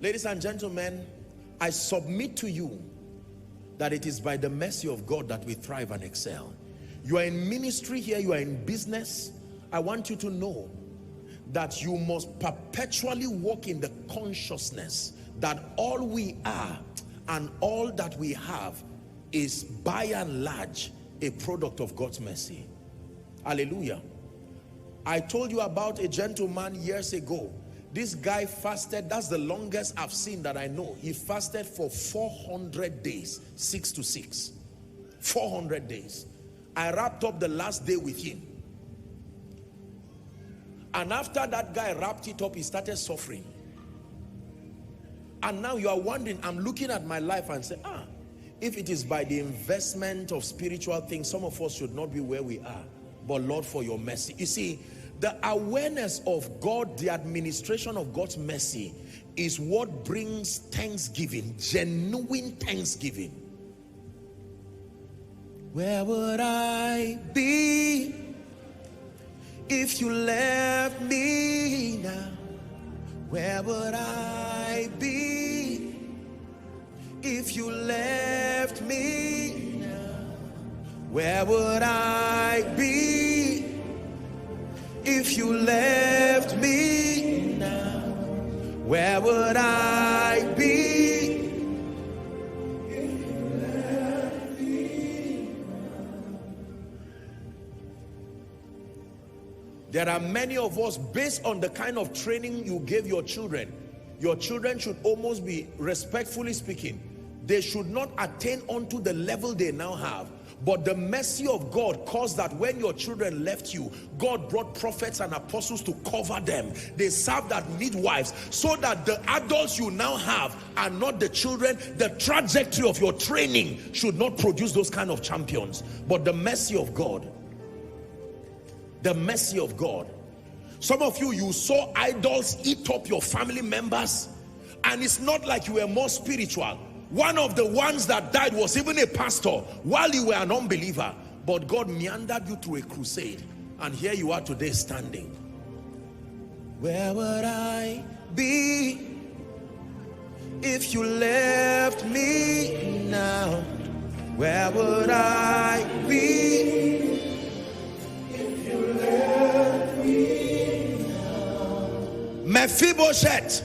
Ladies and gentlemen, I submit to you that it is by the mercy of God that we thrive and excel. You are in ministry here, you are in business. I want you to know that you must perpetually walk in the consciousness that all we are and all that we have is by and large a product of God's mercy. Hallelujah. I told you about a gentleman years ago. This guy fasted, that's the longest I've seen that I know. He fasted for 400 days, 6 to 6. 400 days. I wrapped up the last day with him. And after that guy wrapped it up, he started suffering. And now you are wondering, I'm looking at my life and say, if it is by the investment of spiritual things, some of us should not be where we are. But Lord, for your mercy. You see, the awareness of God, the administration of God's mercy is what brings thanksgiving, genuine thanksgiving. Where would I be if you left me now? Where would I be if you left me now? Where would I be if you left me now? Where would I be if you left me now? There are many of us, based on the kind of training you gave your children should almost be, respectfully speaking, they should not attain onto the level they now have. But the mercy of God caused that when your children left you, God brought prophets and apostles to cover them. They served as midwives so that the adults you now have are not the children. The trajectory of your training should not produce those kind of champions. But the mercy of God. The mercy of God. Some of you, you saw idols eat up your family members, and it's not like you were more spiritual. One of the ones that died was even a pastor while you were an unbeliever, but God meandered you through a crusade, and here you are today standing. Where would I be if you left me now? Where would I be if you left me now? Mephibosheth,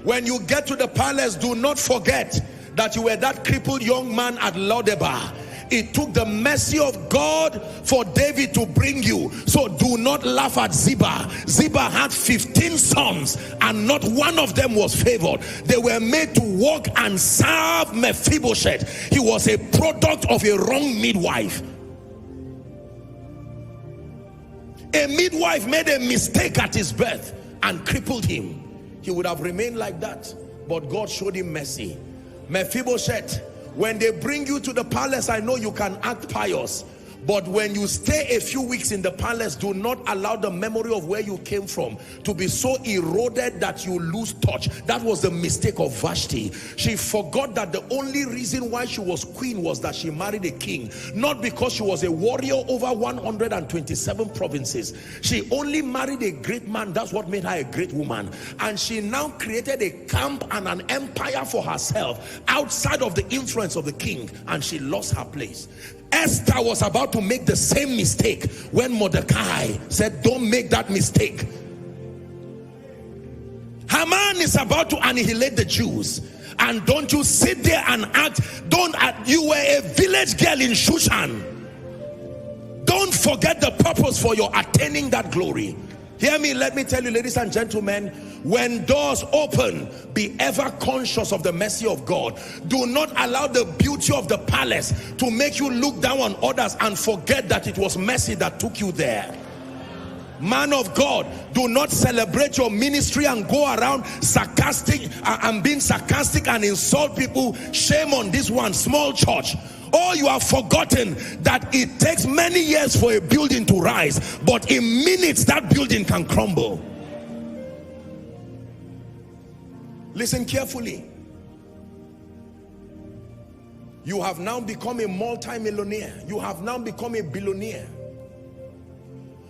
when you get to the palace, do not forget that you were that crippled young man at Lodebar. It took the mercy of God for David to bring you. So do not laugh at Ziba. Ziba had 15 sons and not one of them was favored. They were made to walk and serve Mephibosheth. He was a product of a wrong midwife. A midwife made a mistake at his birth and crippled him. He would have remained like that, but God showed him mercy. Mephibosheth, when they bring you to the palace, I know you can act pious, but when you stay a few weeks in the palace, do not allow the memory of where you came from to be so eroded that you lose touch. That was the mistake of Vashti. She forgot that the only reason why she was queen was that she married a king, not because she was a warrior over 127 provinces. She only married a great man. That's what made her a great woman. And she now created a camp and an empire for herself outside of the influence of the king, and she lost her place. Esther was about to make the same mistake when Mordecai said, don't make that mistake. Haman is about to annihilate the Jews, and don't you sit there and act. You were a village girl in Shushan. Don't forget the purpose for your attaining that glory. Hear me, let me tell you, ladies and gentlemen, when doors open, be ever conscious of the mercy of God. Do not allow the beauty of the palace to make you look down on others and forget that it was mercy that took you there. Man of God, do not celebrate your ministry and go around sarcastic and being sarcastic and insult people. Shame on this one, small church. Oh, you have forgotten that it takes many years for a building to rise, but in minutes that building can crumble. Listen carefully. You have now become a multi-millionaire. You have now become a billionaire.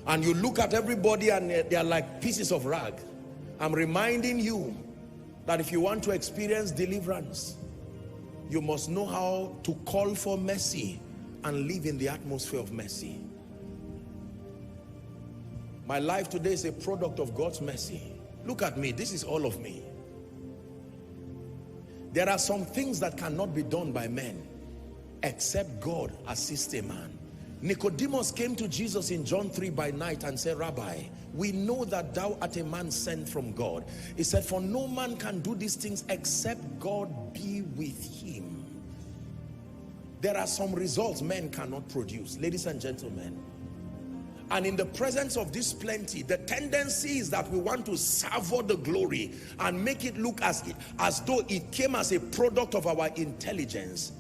And you look at everybody and they're like pieces of rag. I'm reminding you that if you want to experience deliverance, you must know how to call for mercy and live in the atmosphere of mercy. My life today is a product of God's mercy. Look at me. This is all of me. There are some things that cannot be done by men except God assist a man. Nicodemus came to Jesus in John 3 by night and said, Rabbi, we know that thou art a man sent from God. He said, for no man can do these things except God be with him. There are some results men cannot produce, ladies and gentlemen. And in the presence of this plenty, the tendency is that we want to savor the glory and make it look as though it came as a product of our intelligence.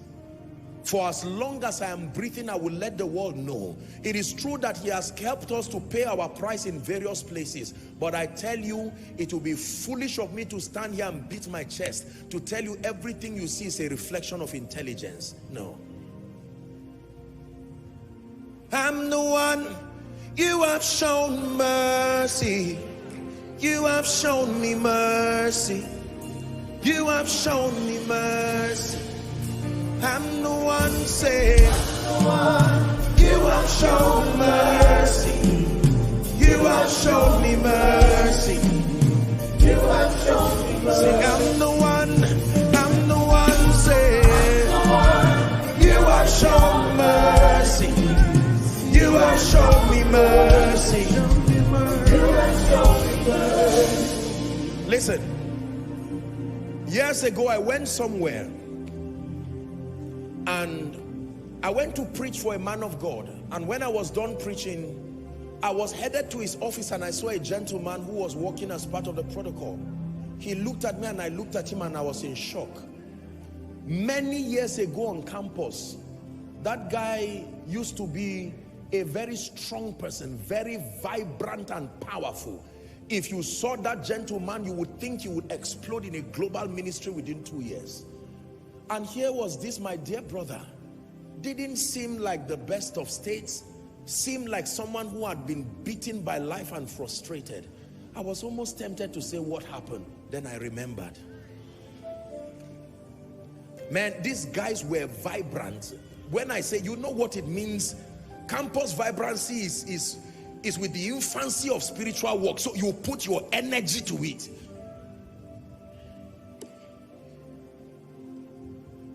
For as long as I am breathing, I will let the world know. It is true that he has helped us to pay our price in various places. But I tell you, it will be foolish of me to stand here and beat my chest to tell you everything you see is a reflection of intelligence. No. I'm the one. You have shown mercy. You have shown me mercy. You have shown me mercy. I'm the one, say, you have shown mercy. You have shown me mercy. You have shown me mercy. Sing, I'm the one, say, you have shown mercy. You have shown me mercy. You have shown me mercy. Listen, years ago I went somewhere and I went to preach for a man of God, and when I was done preaching, I was headed to his office and I saw a gentleman who was walking as part of the protocol. He looked at me and I looked at him and I was in shock. Many years ago on campus, that guy used to be a very strong person, very vibrant and powerful. If you saw that gentleman, you would think he would explode in a global ministry within 2 years. And here was this, my dear brother, didn't seem like the best of states, seemed like someone who had been beaten by life and frustrated. I was almost tempted to say, what happened? Then I remembered. Man, these guys were vibrant. When I say, you know what it means? Campus vibrancy is with the infancy of spiritual work. So you put your energy to it.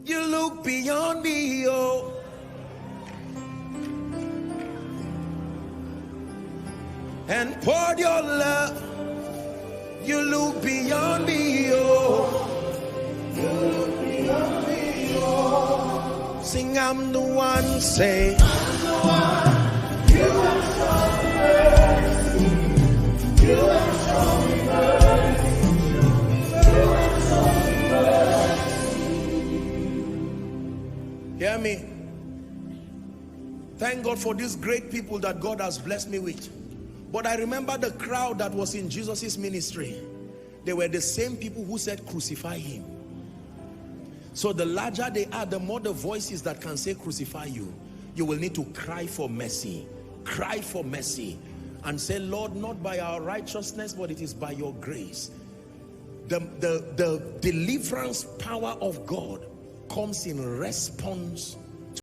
You look beyond me, oh. And poured your love. You look beyond me, oh. You look beyond me, oh. Sing, I'm the one, say, I'm the one. You have shown me mercy. You have shown me mercy. You have shown me mercy. Hear me. Thank God for these great people that God has blessed me with. But I remember the crowd that was in Jesus's ministry. They were the same people who said, crucify him. So the larger they are, the more the voices that can say crucify you. You will need to cry for mercy. Cry for mercy. And say, Lord, not by our righteousness, but it is by your grace. The deliverance power of God comes in response